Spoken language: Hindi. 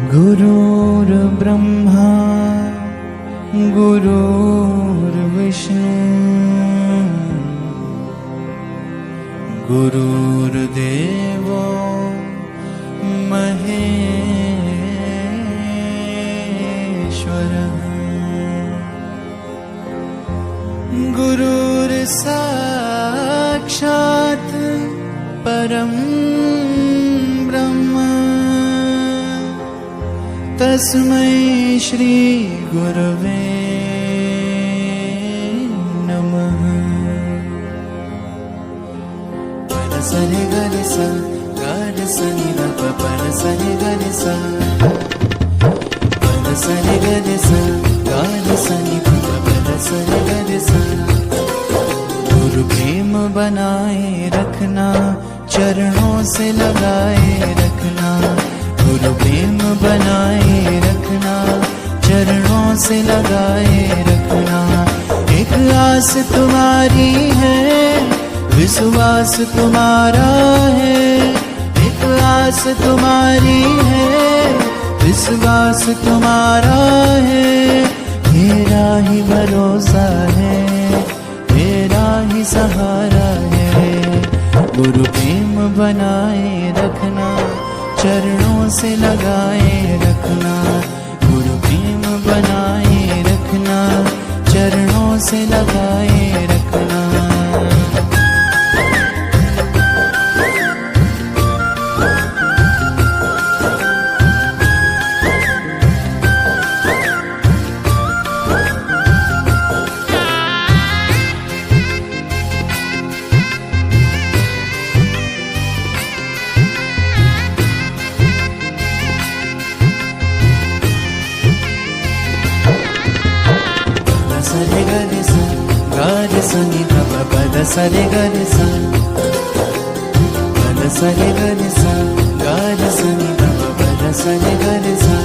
गुरुर्ब्रह्मा गुरुर्विष्णु गुरुर्देवो महेश्वरः गुरुर्साक्षात् परं ब्रह्म तस्मै श्री गुरवे नमः। सरे गरे सा गारे सनि ध प पर सरे गरे सा पर सरे गरे सा गारे सनि ध प पर सरे गरे सा। गुरु प्रेम बनाए रखना चरणों से लगाए रखना। गुरु प्रेम बनाए रखना चरणों से लगाए रखना। एक आस तुम्हारी है विश्वास तुम्हारा है। एक आस तुम्हारी है विश्वास तुम्हारा है। मेरा ही भरोसा है मेरा ही सहारा है। गुरु प्रेम बनाए रखना चरणों से लगाए रखना। गुरु प्रेम बनाए रखना चरणों से लगाए रखना। सरे गरे सा गारे सनि ध प पद सरे गरे सा पद सरे गरे सा गारे सनि ध प पद सरे गरे सा।